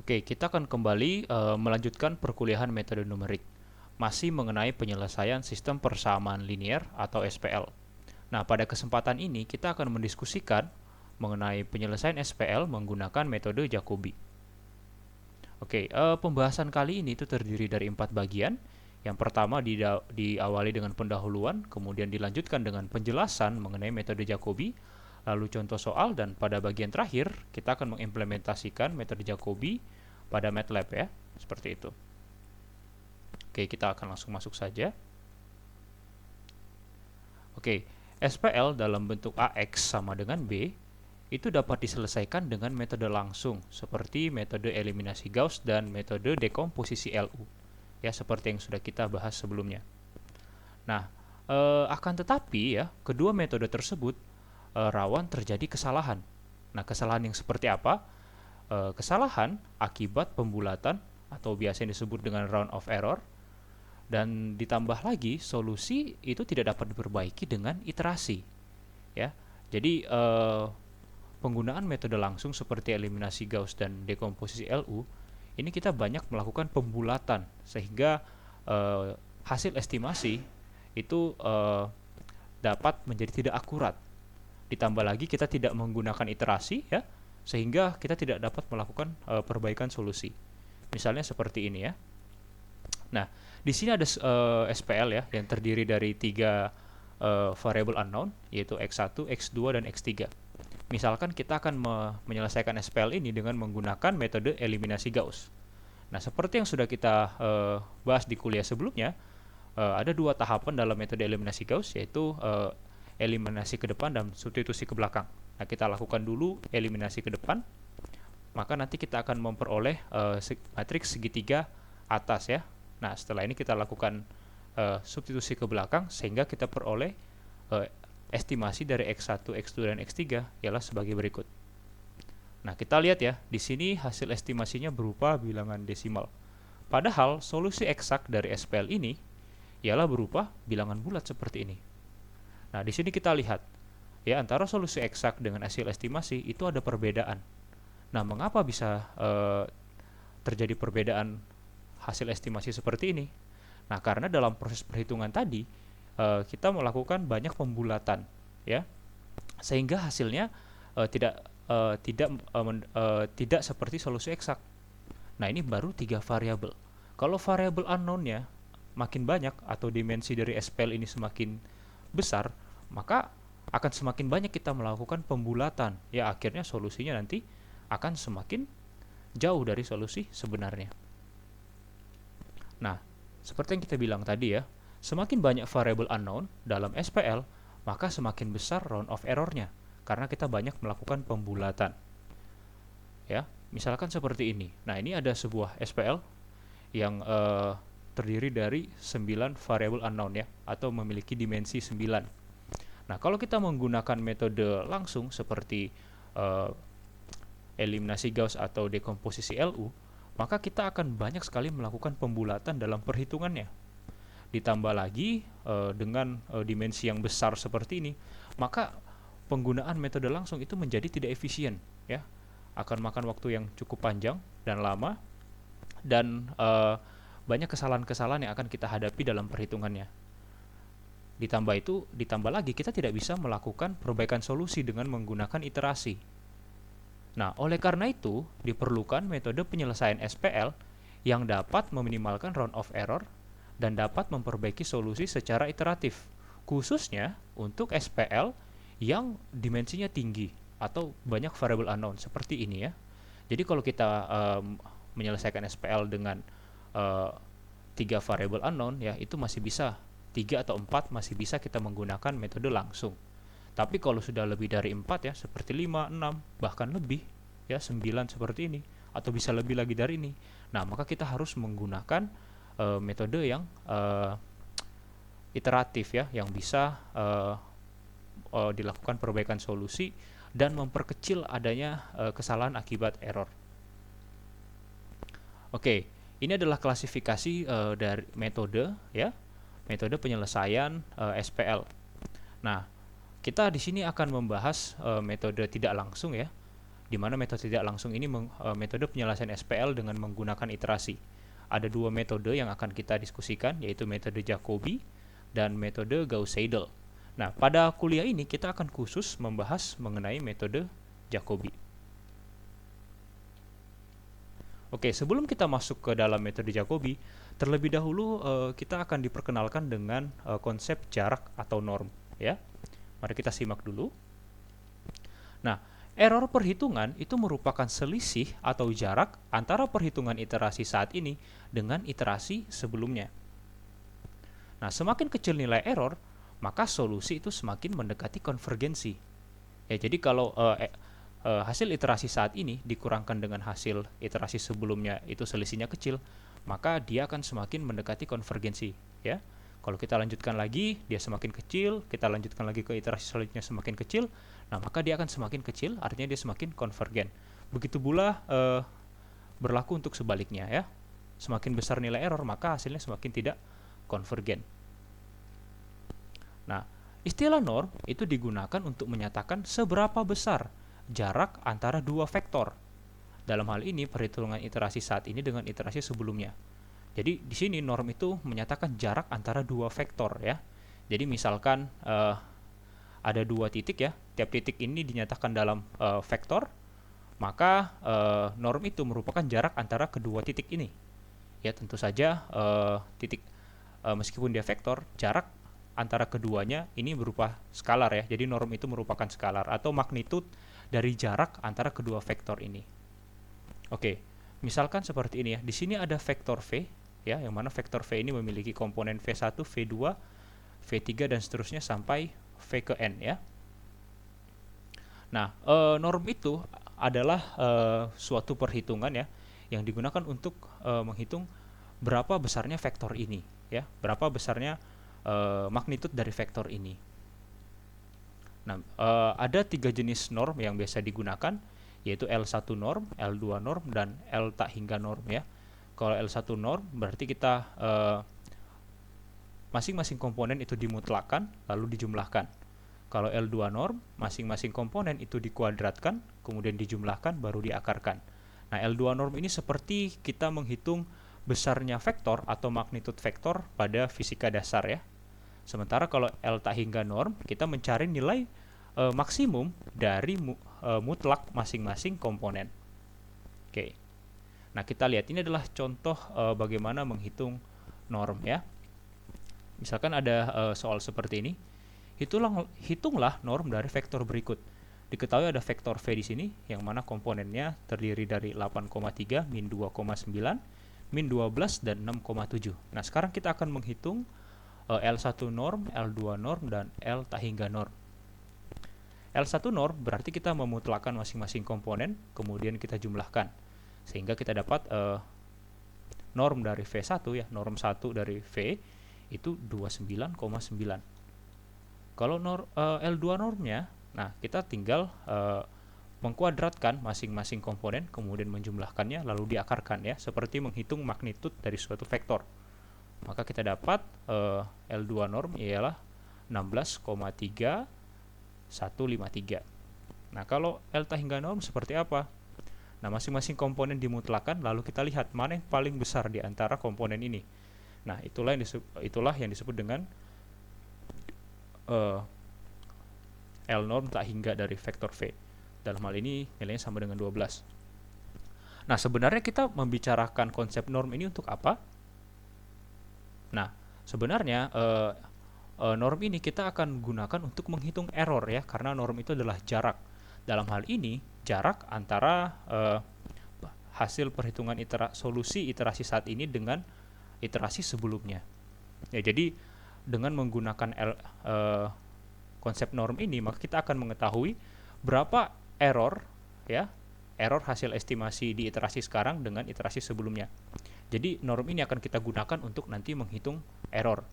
Oke, kita akan kembali melanjutkan perkuliahan metode numerik, masih mengenai penyelesaian sistem persamaan linier atau SPL. Nah, pada kesempatan ini kita akan mendiskusikan mengenai penyelesaian SPL menggunakan metode Jacobi. Oke, pembahasan kali ini itu terdiri dari 4 bagian. Yang pertama diawali dengan pendahuluan, kemudian dilanjutkan dengan penjelasan mengenai metode Jacobi, lalu contoh soal, dan pada bagian terakhir kita akan mengimplementasikan metode Jacobi pada MATLAB ya, seperti itu. Oke, kita akan langsung masuk saja. Oke, SPL dalam bentuk AX sama dengan B itu dapat diselesaikan dengan metode langsung seperti metode eliminasi Gauss dan metode dekomposisi LU. Ya, seperti yang sudah kita bahas sebelumnya. Nah, akan tetapi ya, kedua metode tersebut rawan terjadi kesalahan. Nah, kesalahan yang seperti apa? Kesalahan akibat pembulatan atau biasanya disebut dengan round of error, dan ditambah lagi solusi itu tidak dapat diperbaiki dengan iterasi ya. Jadi penggunaan metode langsung seperti eliminasi Gauss dan dekomposisi LU ini kita banyak melakukan pembulatan sehingga hasil estimasi itu dapat menjadi tidak akurat. Ditambah lagi kita tidak menggunakan iterasi ya, sehingga kita tidak dapat melakukan perbaikan solusi. Misalnya seperti ini ya. Nah, di sini ada SPL ya yang terdiri dari 3 variable unknown, yaitu X1, X2, dan X3. Misalkan kita akan menyelesaikan SPL ini dengan menggunakan metode eliminasi Gauss. Nah, seperti yang sudah kita bahas di kuliah sebelumnya, ada 2 tahapan dalam metode eliminasi Gauss, yaitu eliminasi ke depan dan substitusi ke belakang. Nah, kita lakukan dulu eliminasi ke depan, maka nanti kita akan memperoleh matriks segitiga atas ya. Nah, setelah ini kita lakukan substitusi ke belakang sehingga kita peroleh estimasi dari X1, X2, dan X3 ialah sebagai berikut. Nah, kita lihat ya, di sini hasil estimasinya berupa bilangan desimal. Padahal solusi eksak dari SPL ini ialah berupa bilangan bulat seperti ini. Nah, di sini kita lihat ya, antara solusi eksak dengan hasil estimasi itu ada perbedaan. Nah, mengapa bisa terjadi perbedaan hasil estimasi seperti ini? Nah, karena dalam proses perhitungan tadi kita melakukan banyak pembulatan ya, sehingga hasilnya tidak seperti solusi eksak. Nah, ini baru 3 variabel. Kalau variabel unknown-nya makin banyak atau dimensi dari SPL ini semakin besar, maka akan semakin banyak kita melakukan pembulatan ya, akhirnya solusinya nanti akan semakin jauh dari solusi sebenarnya. Nah, seperti yang kita bilang tadi ya, semakin banyak variabel unknown dalam SPL, maka semakin besar round of error-nya karena kita banyak melakukan pembulatan. Ya, misalkan seperti ini. Nah, ini ada sebuah SPL yang terdiri dari 9 variabel unknown ya, atau memiliki dimensi 9. Nah, kalau kita menggunakan metode langsung seperti eliminasi Gauss atau dekomposisi LU, maka kita akan banyak sekali melakukan pembulatan dalam perhitungannya. Ditambah lagi dengan dimensi yang besar seperti ini, maka penggunaan metode langsung itu menjadi tidak efisien ya, akan makan waktu yang cukup panjang dan lama, dan banyak kesalahan-kesalahan yang akan kita hadapi dalam perhitungannya. Ditambah lagi kita tidak bisa melakukan perbaikan solusi dengan menggunakan iterasi. Nah, oleh karena itu diperlukan metode penyelesaian SPL yang dapat meminimalkan round of error dan dapat memperbaiki solusi secara iteratif, khususnya untuk SPL yang dimensinya tinggi atau banyak variabel unknown seperti ini ya. Jadi kalau kita menyelesaikan SPL dengan 3 variabel unknown ya, itu masih bisa, 3 atau 4 masih bisa kita menggunakan metode langsung. Tapi kalau sudah lebih dari 4 ya, seperti 5, 6, bahkan lebih ya, 9 seperti ini, atau bisa lebih lagi dari ini, nah maka kita harus menggunakan metode yang iteratif ya, yang bisa dilakukan perbaikan solusi dan memperkecil adanya kesalahan akibat error. Oke, ini adalah klasifikasi dari metode ya, metode penyelesaian SPL. Nah, kita di sini akan membahas metode tidak langsung ya. di mana metode tidak langsung ini metode penyelesaian SPL dengan menggunakan iterasi. Ada dua metode yang akan kita diskusikan, yaitu metode Jacobi dan metode Gauss-Seidel. Nah, pada kuliah ini kita akan khusus membahas mengenai metode Jacobi. Oke, sebelum kita masuk ke dalam metode Jacobi, terlebih dahulu kita akan diperkenalkan dengan konsep jarak atau norm, ya. Mari kita simak dulu. Nah, error perhitungan itu merupakan selisih atau jarak antara perhitungan iterasi saat ini dengan iterasi sebelumnya. Nah, semakin kecil nilai error, maka solusi itu semakin mendekati konvergensi. Ya, jadi kalau hasil iterasi saat ini dikurangkan dengan hasil iterasi sebelumnya itu selisihnya kecil, maka dia akan semakin mendekati konvergensi, ya. Kalau kita lanjutkan lagi, dia semakin kecil, kita lanjutkan lagi ke iterasi selanjutnya semakin kecil, nah maka dia akan semakin kecil, artinya dia semakin konvergen. Begitu pula berlaku untuk sebaliknya, ya. Semakin besar nilai error, maka hasilnya semakin tidak konvergen. Nah, istilah norm itu digunakan untuk menyatakan seberapa besar jarak antara dua vektor. Dalam hal ini, perhitungan iterasi saat ini dengan iterasi sebelumnya. Jadi di sini norm itu menyatakan jarak antara dua vektor, ya. Jadi misalkan ada dua titik, ya. Tiap titik ini dinyatakan dalam vektor, maka norm itu merupakan jarak antara kedua titik ini. Ya, tentu saja titik meskipun dia vektor, jarak antara keduanya ini berupa skalar, ya. Jadi norm itu merupakan skalar atau magnitud dari jarak antara kedua vektor ini. Oke, misalkan seperti ini, ya. Di sini ada vektor V, ya, yang mana vektor V ini memiliki komponen V1, V2, V3 dan seterusnya sampai V ke N, ya. Nah, norm itu adalah suatu perhitungan, ya, yang digunakan untuk menghitung berapa besarnya vektor ini, ya, berapa besarnya magnitud dari vektor ini. Nah, ada 3 jenis norm yang biasa digunakan, yaitu L1 norm, L2 norm, dan L tak hingga norm, ya. Kalau L1 norm berarti kita masing-masing komponen itu dimutlakkan lalu dijumlahkan. Kalau L2 norm, masing-masing komponen itu dikuadratkan kemudian dijumlahkan baru diakarkan. Nah, L2 norm ini seperti kita menghitung besarnya vektor atau magnitud vektor pada fisika dasar, ya. Sementara kalau L tak hingga norm, kita mencari nilai maksimum dari mutlak masing-masing komponen. Oke. Nah, kita lihat ini adalah contoh bagaimana menghitung norm, ya. Misalkan ada soal seperti ini. Hitunglah norm dari vektor berikut. Diketahui ada vektor V di sini yang mana komponennya terdiri dari 8,3, min 2,9, min 12 dan 6,7. Nah, sekarang kita akan menghitung L1 norm, L2 norm dan L tak hingga norm. L1 norm berarti kita memutlakkan masing-masing komponen kemudian kita jumlahkan, sehingga kita dapat norm dari V1, ya, norm 1 dari V itu 29,9. Kalau L2 normnya, nah kita tinggal mengkuadratkan masing-masing komponen kemudian menjumlahkannya lalu diakarkan, ya, seperti menghitung magnitud dari suatu vektor. Maka kita dapat L2 norm ialah 16,3153. Nah, kalau L tak hingga norm seperti apa? Nah, masing-masing komponen dimutlakkan lalu kita lihat mana yang paling besar di antara komponen ini. Nah, itulah yang disebut dengan L norm tak hingga dari vektor V. Dalam hal ini nilainya sama dengan 12. Nah, sebenarnya kita membicarakan konsep norm ini untuk apa? Nah, sebenarnya norm ini kita akan gunakan untuk menghitung error, ya, karena norm itu adalah jarak. Dalam hal ini, jarak antara hasil perhitungan solusi iterasi saat ini dengan iterasi sebelumnya. Ya, jadi dengan menggunakan konsep norm ini, maka kita akan mengetahui berapa error, ya, error hasil estimasi di iterasi sekarang dengan iterasi sebelumnya. Jadi norm ini akan kita gunakan untuk nanti menghitung error.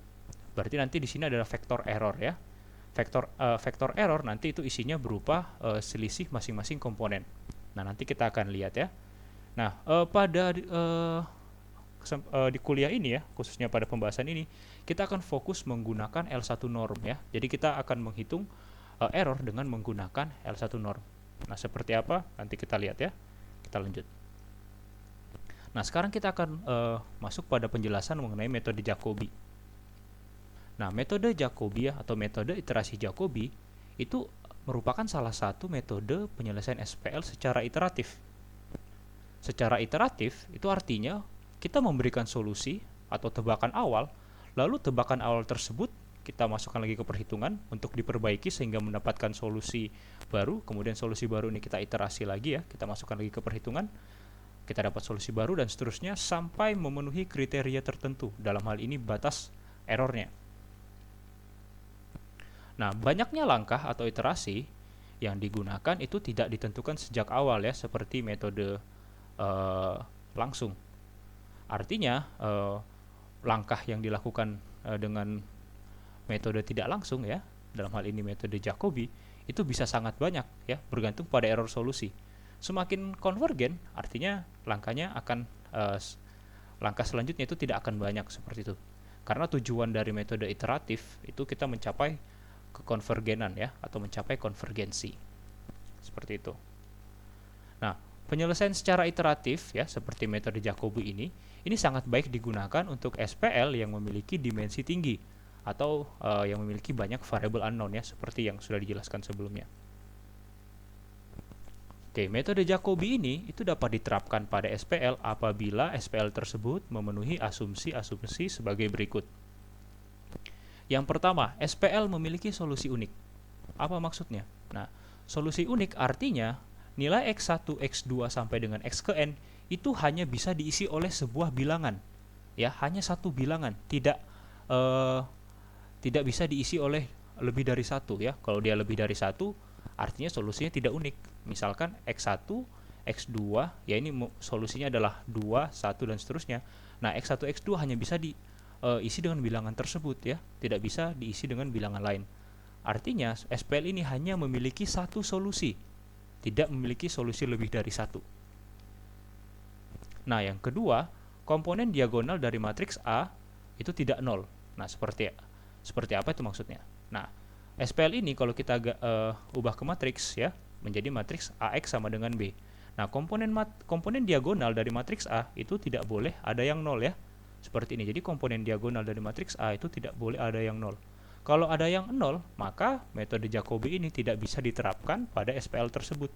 Berarti nanti di sini adalah vektor error, ya. Vektor error nanti itu isinya berupa selisih masing-masing komponen. Nah, nanti kita akan lihat, ya. Nah, pada di kuliah ini, ya, khususnya pada pembahasan ini, kita akan fokus menggunakan L1 norm, ya. Jadi kita akan menghitung error dengan menggunakan L1 norm. Nah, seperti apa? Nanti kita lihat ya. Kita lanjut. Nah, sekarang kita akan masuk pada penjelasan mengenai metode Jacobi. Nah, metode Jacobi atau metode iterasi Jacobi itu merupakan salah satu metode penyelesaian SPL secara iteratif. Secara iteratif itu artinya kita memberikan solusi atau tebakan awal, lalu tebakan awal tersebut kita masukkan lagi ke perhitungan untuk diperbaiki sehingga mendapatkan solusi baru. Kemudian solusi baru ini kita iterasi lagi ya, kita masukkan lagi ke perhitungan, kita dapat solusi baru dan seterusnya sampai memenuhi kriteria tertentu, dalam hal ini batas errornya. Nah, banyaknya langkah atau iterasi yang digunakan itu tidak ditentukan sejak awal ya, seperti metode langsung. Artinya langkah yang dilakukan dengan metode tidak langsung ya, dalam hal ini metode Jacobi, itu bisa sangat banyak ya, bergantung pada error solusi. Semakin konvergen, artinya langkahnya akan langkah selanjutnya itu tidak akan banyak seperti itu. Karena tujuan dari metode iteratif itu kita mencapai kekonvergenan ya, atau mencapai konvergensi. Seperti itu. Nah, penyelesaian secara iteratif ya, seperti metode Jacobi ini sangat baik digunakan untuk SPL yang memiliki dimensi tinggi atau yang memiliki banyak variabel unknown ya, seperti yang sudah dijelaskan sebelumnya. Oke, metode Jacobi ini itu dapat diterapkan pada SPL apabila SPL tersebut memenuhi asumsi-asumsi sebagai berikut. Yang pertama, SPL memiliki solusi unik. Apa maksudnya? Nah, solusi unik artinya nilai X1, X2 sampai dengan X ke N itu hanya bisa diisi oleh sebuah bilangan. Ya, hanya satu bilangan, tidak bisa diisi oleh lebih dari satu ya. Kalau dia lebih dari satu, artinya solusinya tidak unik. Misalkan X1, X2, ya ini solusinya adalah 2, 1 dan seterusnya. Nah, X1, X2 hanya bisa diisi dengan bilangan tersebut ya, tidak bisa diisi dengan bilangan lain. Artinya SPL ini hanya memiliki satu solusi, tidak memiliki solusi lebih dari satu. Nah, yang kedua, komponen diagonal dari matriks A itu tidak nol. Nah, seperti apa itu maksudnya? Nah, SPL ini kalau kita ubah ke matriks ya, menjadi matriks AX sama dengan B. Nah, komponen diagonal dari matriks A itu tidak boleh ada yang nol ya. Seperti ini. Jadi komponen diagonal dari matriks A itu tidak boleh ada yang nol. Kalau ada yang nol, maka metode Jacobi ini tidak bisa diterapkan pada SPL tersebut.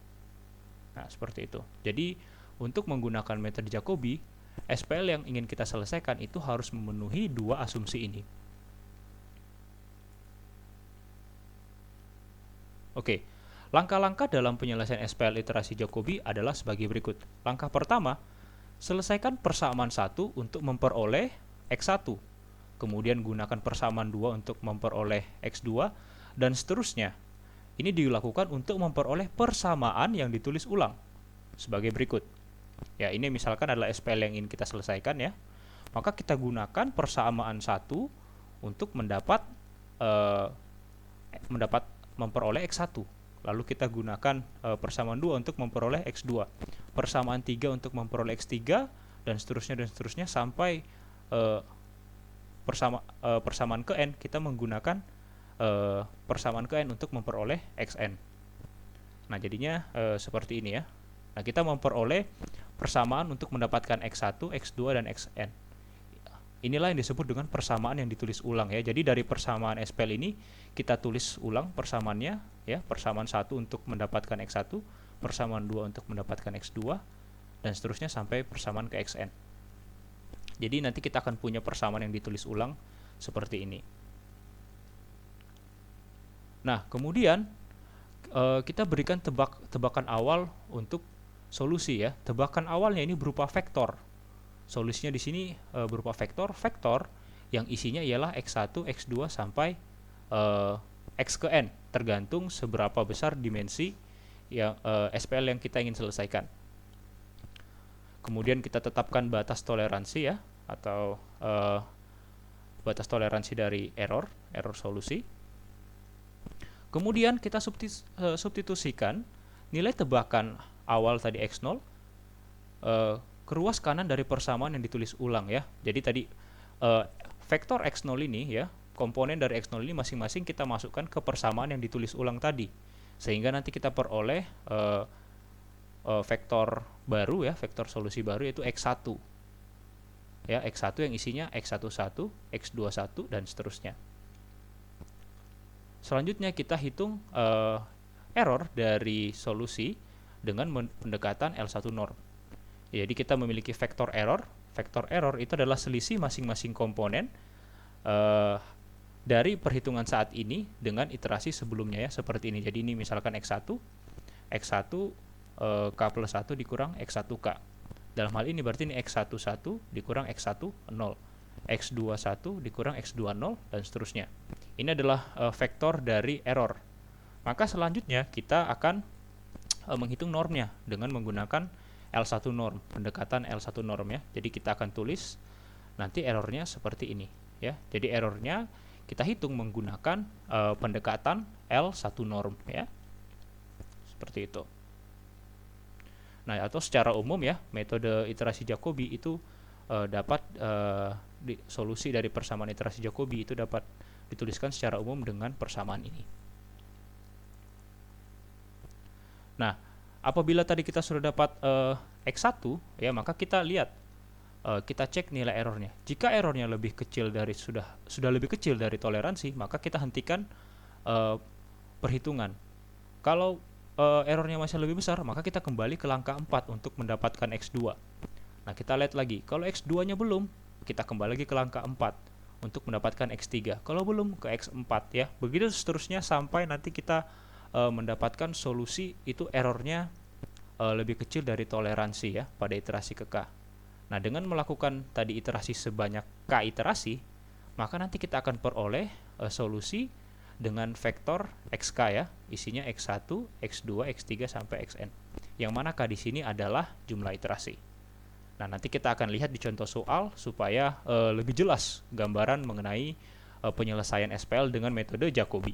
Nah, seperti itu. Jadi, untuk menggunakan metode Jacobi, SPL yang ingin kita selesaikan itu harus memenuhi dua asumsi ini. Oke, langkah-langkah dalam penyelesaian SPL iterasi Jacobi adalah sebagai berikut. Langkah pertama, selesaikan persamaan 1 untuk memperoleh X1. Kemudian gunakan persamaan 2 untuk memperoleh X2, dan seterusnya. Ini dilakukan untuk memperoleh persamaan yang ditulis ulang. Sebagai berikut. Ya, ini misalkan adalah SPL yang ingin kita selesaikan ya. Maka kita gunakan persamaan 1 untuk memperoleh X1. Lalu kita gunakan persamaan 2 untuk memperoleh X2. Persamaan 3 untuk memperoleh X3 dan seterusnya sampai persamaan ke N kita menggunakan persamaan ke N untuk memperoleh Xn. Nah, jadinya seperti ini ya. Nah, kita memperoleh persamaan untuk mendapatkan X1, X2 dan Xn. Inilah yang disebut dengan persamaan yang ditulis ulang ya. Jadi dari persamaan SPL ini kita tulis ulang persamaannya ya, persamaan 1 untuk mendapatkan X1, persamaan 2 untuk mendapatkan X2 dan seterusnya sampai persamaan ke Xn. Jadi nanti kita akan punya persamaan yang ditulis ulang seperti ini. Nah, kemudian kita berikan tebakan awal untuk solusi ya. Tebakan awalnya ini berupa vektor. Solusinya di sini berupa vektor yang isinya ialah X1, X2 sampai X ke N, tergantung seberapa besar dimensi yang SPL yang kita ingin selesaikan. Kemudian kita tetapkan batas toleransi ya, atau batas toleransi dari error solusi. Kemudian kita substitusikan nilai tebakan awal tadi X0 ke ruas kanan dari persamaan yang ditulis ulang ya. Jadi tadi vektor X0 ini ya, komponen dari X0 ini masing-masing kita masukkan ke persamaan yang ditulis ulang tadi. sehingga nanti kita peroleh vektor baru ya, vektor solusi baru yaitu X1 ya, X1 yang isinya X11, X21 dan seterusnya. Selanjutnya kita hitung error dari solusi dengan pendekatan L1 norm. Jadi kita memiliki vektor error. Vektor error itu adalah selisih masing-masing komponen dari perhitungan saat ini dengan iterasi sebelumnya ya, seperti ini. Jadi ini misalkan X1 K plus 1 dikurang X1K. Dalam hal ini berarti ini X11 dikurang X10, X21 dikurang X20 dan seterusnya. Ini adalah vektor dari error. Maka selanjutnya kita akan menghitung normnya dengan menggunakan L1 norm, pendekatan L1 norm ya. Jadi kita akan tulis nanti errornya seperti ini ya. Jadi errornya kita hitung menggunakan pendekatan L1 norm ya. Seperti itu. Nah, atau secara umum ya, metode iterasi Jacobi itu dapat solusi dari persamaan iterasi Jacobi itu dapat dituliskan secara umum dengan persamaan ini. Nah, apabila tadi kita sudah dapat X1 ya, maka kita lihat kita cek nilai errornya. Jika errornya lebih kecil dari sudah lebih kecil dari toleransi, maka kita hentikan perhitungan. Kalau errornya masih lebih besar, maka kita kembali ke langkah 4 untuk mendapatkan X2. Nah, kita lihat lagi, kalau X2-nya belum, kita kembali lagi ke langkah 4 untuk mendapatkan X3. Kalau belum, ke X4 ya. Begitu seterusnya sampai nanti kita mendapatkan solusi itu errornya lebih kecil dari toleransi ya pada iterasi ke K. Nah, dengan melakukan tadi iterasi sebanyak K iterasi, maka nanti kita akan peroleh solusi dengan vektor XK ya, isinya X1, X2, X3 sampai Xn. Yang mana K di sini adalah jumlah iterasi. Nah, nanti kita akan lihat di contoh soal supaya lebih jelas gambaran mengenai penyelesaian SPL dengan metode Jacobi.